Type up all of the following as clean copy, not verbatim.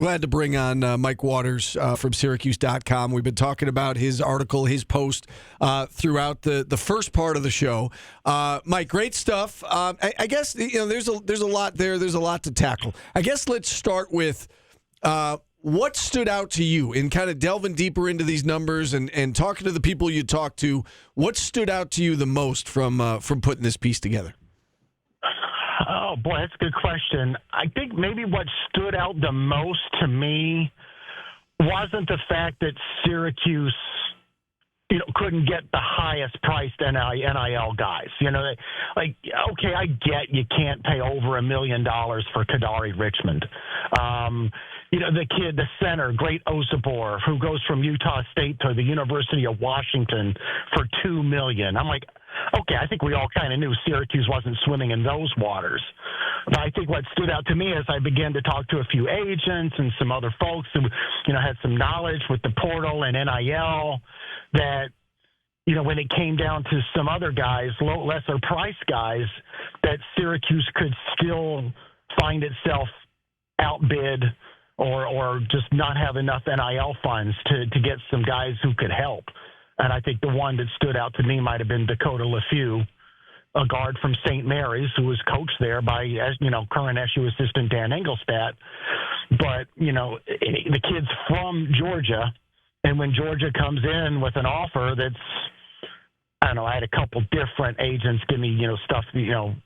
Glad to bring on Mike Waters from Syracuse.com. We've been talking about his article, his post throughout the first part of the show. Mike, great stuff. I guess there's a lot there. There's a lot to tackle. I guess let's start with what stood out to you in kind of delving deeper into these numbers and talking to the people you talked to. What stood out to you the most from putting this piece together? Oh, boy, that's a good question. I think maybe what stood out the most to me wasn't the fact that Syracuse, couldn't get the highest priced NIL guys. Okay, I get you can't pay over $1 million for Kadari Richmond. The kid, the center, Great Osabor, who goes from Utah State to the University of Washington for $2 million. I'm like, okay, I think we all kind of knew Syracuse wasn't swimming in those waters. But I think what stood out to me as I began to talk to a few agents and some other folks who, had some knowledge with the portal and NIL that, when it came down to some other guys, lesser price guys, that Syracuse could still find itself outbid or just not have enough NIL funds to get some guys who could help. And I think the one that stood out to me might have been Dakota LeFew, a guard from St. Mary's who was coached there by, current SU assistant Dan Engelstadt. But, the kid's from Georgia, and when Georgia comes in with an offer that's, I had a couple different agents give me, stuff,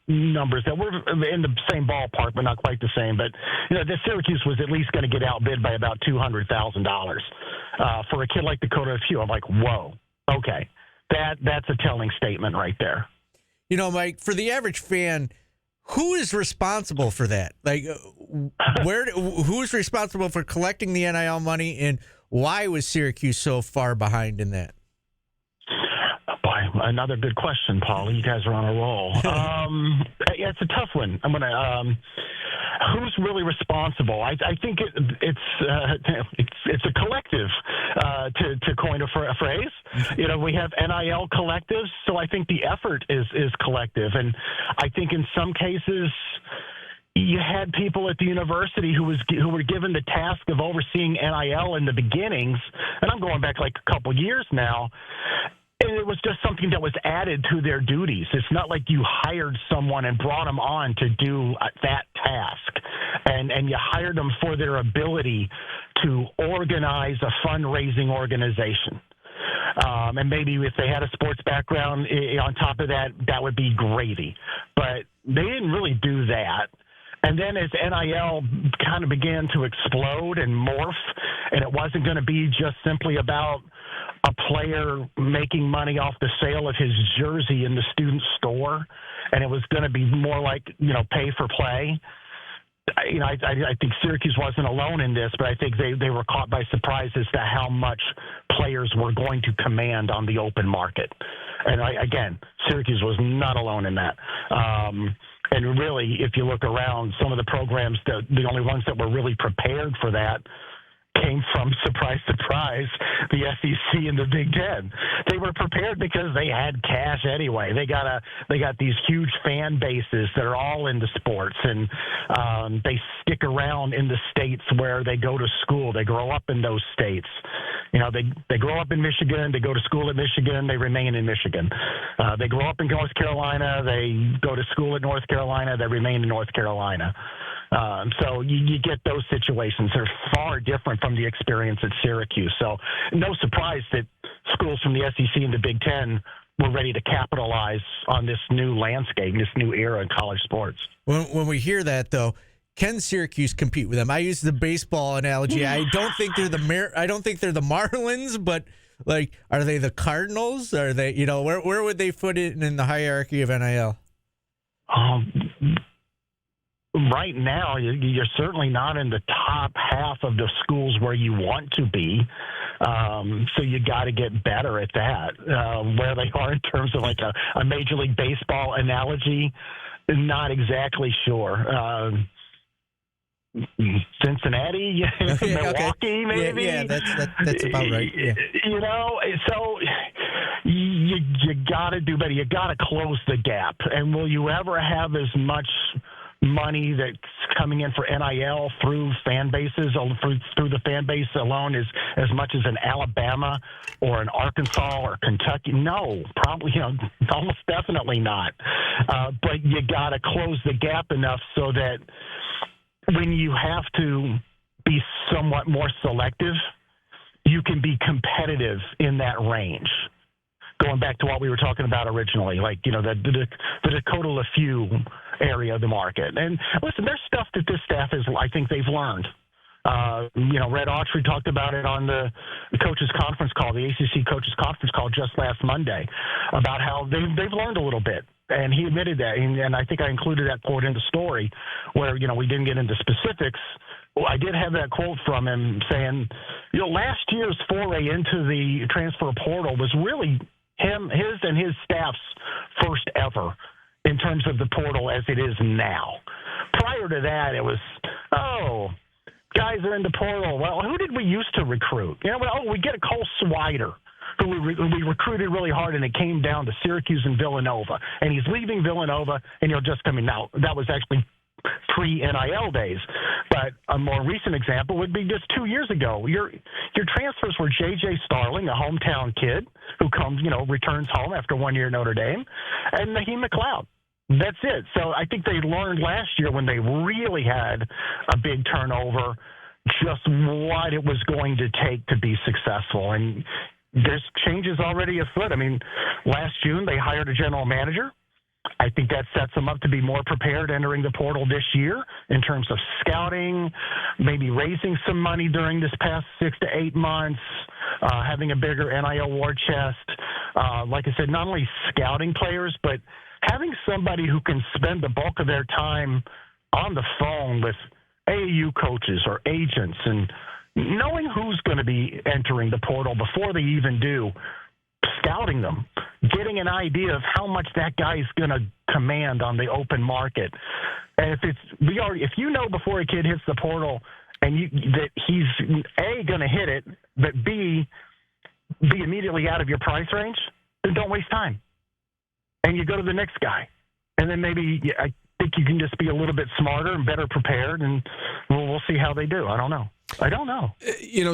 numbers that were in the same ballpark, but not quite the same. But, the Syracuse was at least going to get outbid by about $200,000 for a kid like Dakota LeFew. I'm like, whoa, okay, that's a telling statement right there. Mike, for the average fan, who is responsible for that? Like, who's responsible for collecting the NIL money, and why was Syracuse so far behind in that? Another good question, Paul. You guys are on a roll. Yeah, it's a tough one. I'm gonna. Who's really responsible? I think it's a collective. To coin a phrase, we have NIL collectives, so I think the effort is collective, and I think in some cases you had people at the university who were given the task of overseeing NIL in the beginnings, and I'm going back like a couple years now. And it was just something that was added to their duties. It's not like you hired someone and brought them on to do that task. And you hired them for their ability to organize a fundraising organization. And maybe if they had a sports background on top of that, that would be gravy. But they didn't really do that. And then as NIL kind of began to explode and morph, and it wasn't going to be just simply about a player making money off the sale of his jersey in the student store, and it was going to be more like, pay for play. I think Syracuse wasn't alone in this, but I think they were caught by surprise as to how much players were going to command on the open market. And again, Syracuse was not alone in that. And really, if you look around, some of the programs, the only ones that were really prepared for that came from, surprise, the SEC and the Big Ten. They were prepared because they had cash anyway. They got these huge fan bases that are all into sports, and they stick around in the states where they go to school. They grow up in those states. They grow up in Michigan. They go to school at Michigan. They remain in Michigan. They grow up in North Carolina. They go to school at North Carolina. They remain in North Carolina. So you get those situations. They're far different from the experience at Syracuse. So no surprise that schools from the SEC and the Big Ten were ready to capitalize on this new landscape, this new era in college sports. When we hear that, though, can Syracuse compete with them? I use the baseball analogy. I don't think they're the Marlins, but like, are they the Cardinals? Are they? Where would they fit in the hierarchy of NIL? Right now, you're certainly not in the top half of the schools where you want to be. So you got to get better at that. Where they are in terms of like a Major League Baseball analogy, not exactly sure. Cincinnati, Milwaukee, maybe. Yeah, that's about right. Yeah. So you got to do better. You got to close the gap. And will you ever have as much money that's coming in for NIL through fan bases, or through the fan base alone, is as much as an Alabama or an Arkansas or Kentucky? No, probably, almost definitely not. But you got to close the gap enough so that when you have to be somewhat more selective, you can be competitive in that range. Going back to what we were talking about originally, like, the Dakota LeFew area of the market. And listen, there's stuff that this staff I think they've learned. Red Autry talked about it on the coaches conference call, the ACC coaches conference call just last Monday, about how they've learned a little bit. And he admitted that, and I think I included that quote in the story where, we didn't get into specifics. Well, I did have that quote from him saying, last year's foray into the transfer portal was really his and his staff's first ever in terms of the portal as it is now. Prior to that, it was, guys are in the portal. Well, who did we used to recruit? We get a Cole Swider, who we recruited really hard, and it came down to Syracuse and Villanova. And he's leaving Villanova, and he'll just come in. Now, that was actually pre-NIL days. But a more recent example would be just 2 years ago. Your transfers were J.J. Starling, a hometown kid who returns home after 1 year at Notre Dame, and Naheem McLeod. That's it. So I think they learned last year when they really had a big turnover just what it was going to take to be successful. And there's changes already afoot. I mean, last June they hired a general manager. I think that sets them up to be more prepared entering the portal this year in terms of scouting, maybe raising some money during this past 6 to 8 months, having a bigger NIL war chest. Like I said, not only scouting players, but having somebody who can spend the bulk of their time on the phone with AAU coaches or agents and knowing who's going to be entering the portal before they even do, scouting them, getting an idea of how much that guy is going to command on the open market. And if you know before a kid hits the portal and that he's A, going to hit it, but B, be immediately out of your price range, then don't waste time. And you go to the next guy. And then maybe I think you can just be a little bit smarter and better prepared, and we'll see how they do. I don't know.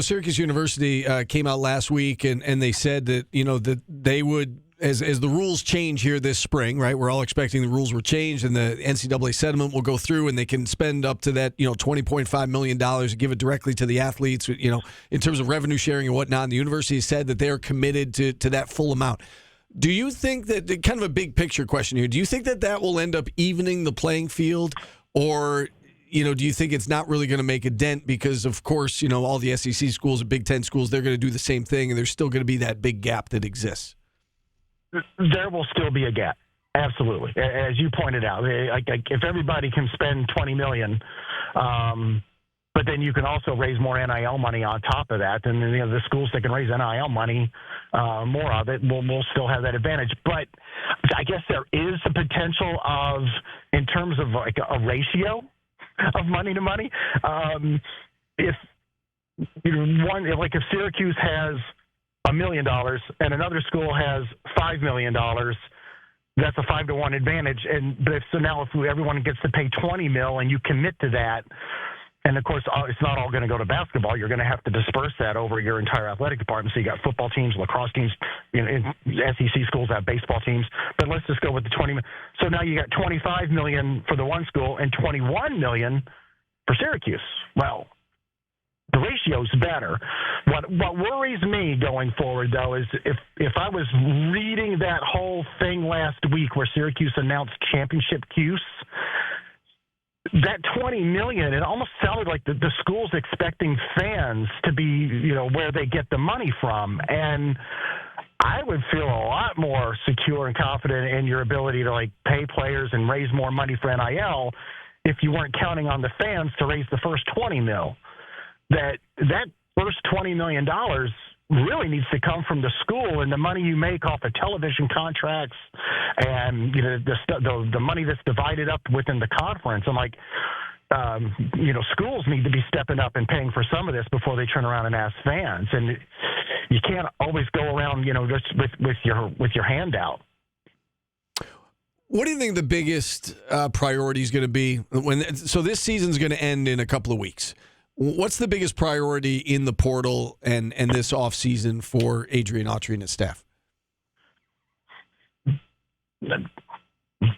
Syracuse University came out last week, and they said that, that they would, as the rules change here this spring, right? We're all expecting the rules were changed, and the NCAA settlement will go through, and they can spend up to that, $20.5 million and give it directly to the athletes, in terms of revenue sharing and whatnot. And the university said that they are committed to that full amount. Do you think that, kind of a big picture question here, do you think that will end up evening the playing field, or do you think it's not really going to make a dent because, of course, all the SEC schools and Big Ten schools, they're going to do the same thing, and there's still going to be that big gap that exists? There will still be a gap, absolutely. As you pointed out, if everybody can spend $20 million, but then you can also raise more NIL money on top of that, and the schools that can raise NIL money, more of it, will still have that advantage. But I guess there is a potential of, in terms of like a ratio of money to money, if Syracuse has $1 million and another school has $5 million, that's a 5-to-1 advantage. So now if everyone gets to pay $20 million and you commit to that, and of course it's not all going to go to basketball, you're going to have to disperse that over your entire athletic department. So you got football teams, lacrosse teams, SEC schools have baseball teams. But let's just go with the 20 million. So now you got $25 million for the one school and $21 million for Syracuse. Well, the ratio's better. What worries me going forward, though, is if I was reading that whole thing last week where Syracuse announced championship Cuse, that $20 million, it almost sounded like the school's expecting fans to be, where they get the money from. And I would feel a lot more secure and confident in your ability to pay players and raise more money for NIL if you weren't counting on the fans to raise the first $20 million. That first $20 million really needs to come from the school, and the money you make off of television contracts and the money that's divided up within the conference. And schools need to be stepping up and paying for some of this before they turn around and ask fans. And you can't always go around, just with your handout. What do you think the biggest priority is going to be so this season's going to end in a couple of weeks? What's the biggest priority in the portal and this offseason for Adrian Autry and his staff? Let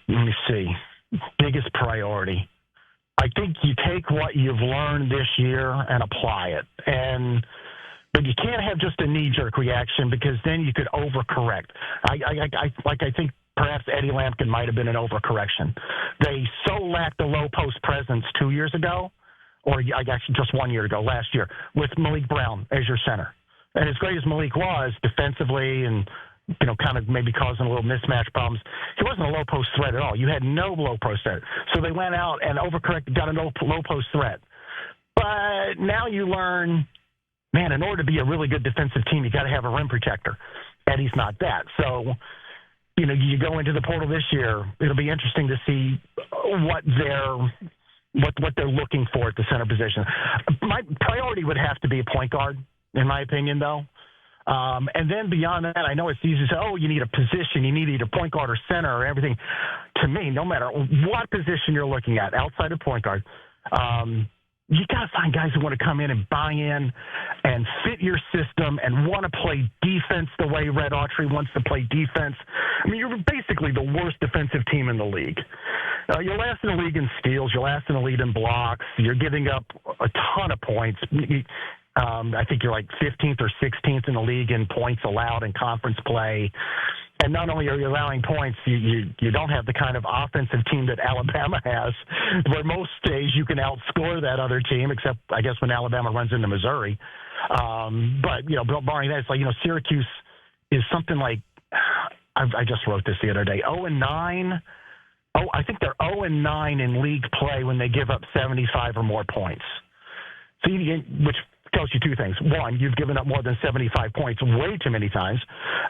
me see. Biggest priority. I think you take what you've learned this year and apply it. But you can't have just a knee-jerk reaction because then you could overcorrect. I think perhaps Eddie Lampkin might have been an overcorrection. They so lacked a low-post presence 2 years ago, or actually just 1 year ago, last year, with Malik Brown as your center. And as great as Malik was defensively and, kind of maybe causing a little mismatch problems, he wasn't a low-post threat at all. You had no low-post threat. So they went out and overcorrected, got a low-post threat. But now you learn, man, in order to be a really good defensive team, you got to have a rim protector. Eddie's not that. So, you go into the portal this year, it'll be interesting to see what they're looking for at the center position. My priority would have to be a point guard, in my opinion, though. And then beyond that, I know it's easy to say, you need a position, you need either point guard or center or everything. To me, no matter what position you're looking at outside of point guard, you got to find guys who want to come in and buy in and fit your system and want to play defense the way Red Autry wants to play defense. I mean, you're basically the worst defensive team in the league. You're last in the league in steals. You're last in the league in blocks. You're giving up a ton of points. I think you're like 15th or 16th in the league in points allowed in conference play. And not only are you allowing points, you don't have the kind of offensive team that Alabama has, where most days you can outscore that other team, except, I guess, when Alabama runs into Missouri. But barring that, it's like, Syracuse is something like, I just wrote this the other day, 0-9. I think they're 0-9 in league play when they give up 75 or more points. So which tells you two things. One, you've given up more than 75 points way too many times.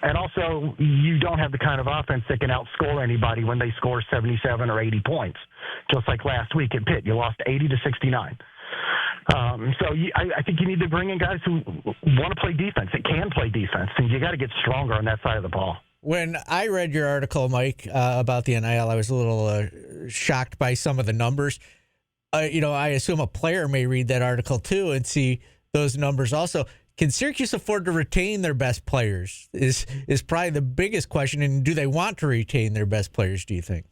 And also, you don't have the kind of offense that can outscore anybody when they score 77 or 80 points. Just like last week at Pitt, you lost 80-69. I think you need to bring in guys who want to play defense, that can play defense, and you got to get stronger on that side of the ball. When I read your article, Mike, about the NIL, I was a little shocked by some of the numbers. I assume a player may read that article too and see those numbers also. Can Syracuse afford to retain their best players is probably the biggest question. And do they want to retain their best players, do you think?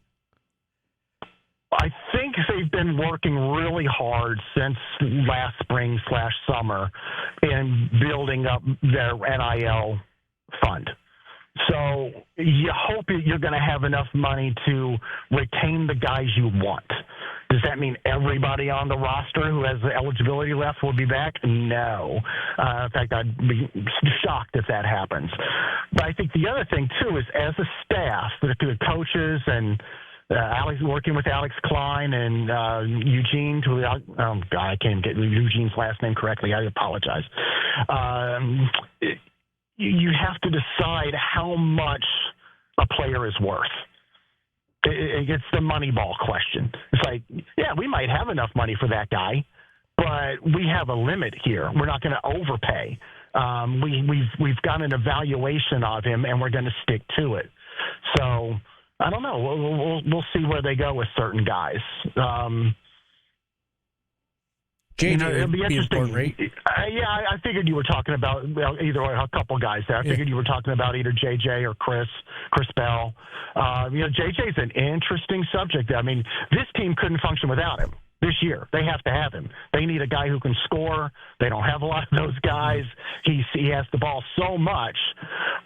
I think they've been working really hard since last spring/summer in building up their NIL fund. So you hope you're going to have enough money to retain the guys you want. Does that mean everybody on the roster who has the eligibility left will be back? No. In fact, I'd be shocked if that happens. But I think the other thing, too, is as a staff, the coaches and Alex, working with Alex Klein and Eugene, I can't get Eugene's last name correctly. I apologize. You have to decide how much a player is worth. It's the money ball question. It's like, yeah, we might have enough money for that guy, but we have a limit here. We're not going to overpay. We've got an evaluation of him, and we're going to stick to it. So I don't know. We'll see where they go with certain guys. It'll be interesting. Right? I figured you were talking about either a couple guys there. I figured you were talking about either JJ or Chris Bell. JJ's an interesting subject. I mean, this team couldn't function without him this year. They have to have him. They need a guy who can score. They don't have a lot of those guys. He has the ball so much.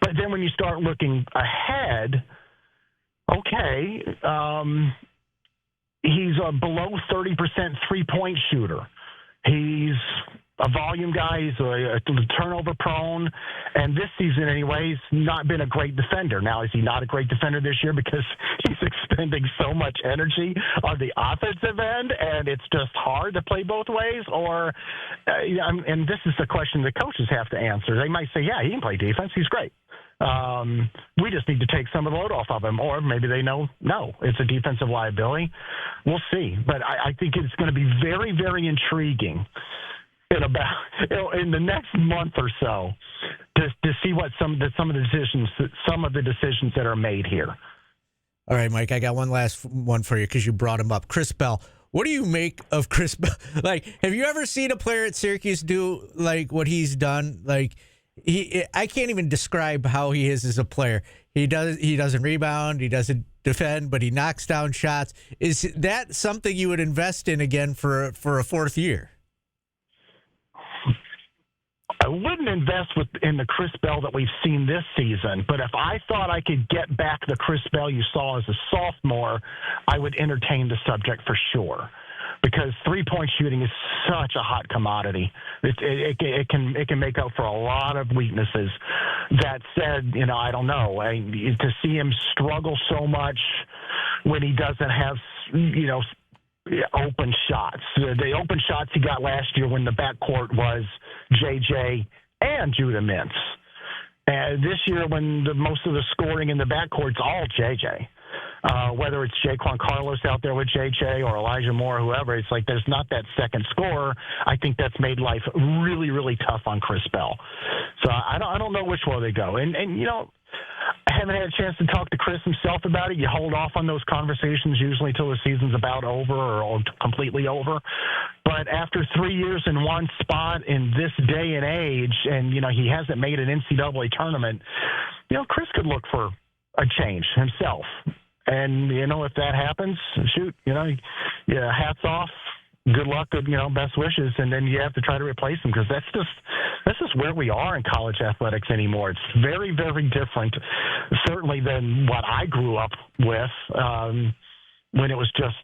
But then when you start looking ahead, okay, he's a below 30% three-point shooter. He's a volume guy. He's a turnover prone. And this season, anyway, he's not been a great defender. Now, is he not a great defender this year because he's expending so much energy on the offensive end and it's just hard to play both ways? Or, and this is the question the coaches have to answer. They might say, yeah, he can play defense. He's great. We just need to take some of the load off of him. Or maybe they know, no, it's a defensive liability. We'll see. But I think it's going to be very, very intriguing in the next month or so to see what some of the decisions that are made here. All right, Mike, I got one last one for you because you brought him up. Chris Bell. What do you make of Chris Bell? Like, have you ever seen a player at Syracuse do like what he's done? Like, I can't even describe how he is as a player. He doesn't rebound, he doesn't defend, but he knocks down shots. Is that something you would invest in again for a fourth year? I wouldn't invest in the Chris Bell that we've seen this season, but if I thought I could get back the Chris Bell you saw as a sophomore, I would entertain the subject for sure. Because three-point shooting is such a hot commodity. It can make up for a lot of weaknesses. That said, I don't know. To see him struggle so much when he doesn't have, open shots. The open shots he got last year when the backcourt was JJ and Judah Mintz. And this year when most of the scoring in the backcourt's all JJ. Whether it's Jaquan Carlos out there with JJ or Elijah Moore, whoever, it's like there's not that second scorer. I think that's made life really, really tough on Chris Bell. So I don't know which way they go. And I haven't had a chance to talk to Chris himself about it. You hold off on those conversations usually till the season's about over or completely over. But after 3 years in one spot in this day and age, and, he hasn't made an NCAA tournament, Chris could look for a change himself. And, if that happens, shoot, hats off, good luck, best wishes, and then you have to try to replace him because that's just where we are in college athletics anymore. It's very, very different, certainly than what I grew up with when it was just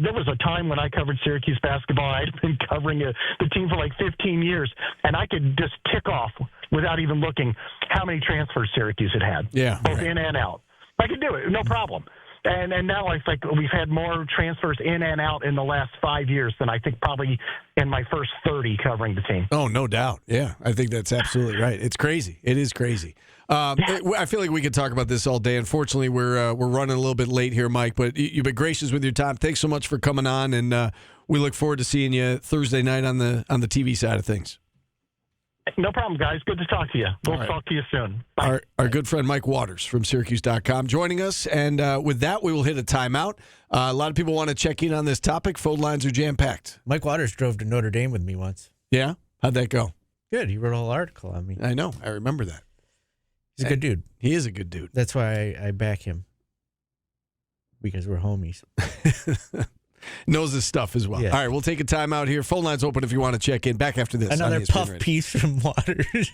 there was a time when I covered Syracuse basketball. I'd been covering the team for like 15 years, and I could just tick off without even looking how many transfers Syracuse had. Yeah, both in and out. I could do it, no problem. And now it's like we've had more transfers in and out in the last 5 years than I think probably in my first 30 covering the team. Oh, no doubt. Yeah, I think that's absolutely right. It's crazy. It is crazy. I feel like we could talk about this all day. Unfortunately, we're running a little bit late here, Mike, but you've been gracious with your time. Thanks so much for coming on, and we look forward to seeing you Thursday night on the TV side of things. No problem, guys. Good to talk to you. We'll talk to you soon. Bye. Our good friend Mike Waters from Syracuse.com joining us. And with that, we will hit a timeout. A lot of people want to check in on this topic. Phone lines are jam-packed. Mike Waters drove to Notre Dame with me once. Yeah? How'd that go? Good. He wrote a whole article on me. I know. I remember that. He's a good dude. He is a good dude. That's why I back him. Because we're homies. Knows his stuff as well. Yeah. All right, we'll take a timeout here. Phone lines open if you want to check in. Back after this. Another puff piece from Waters.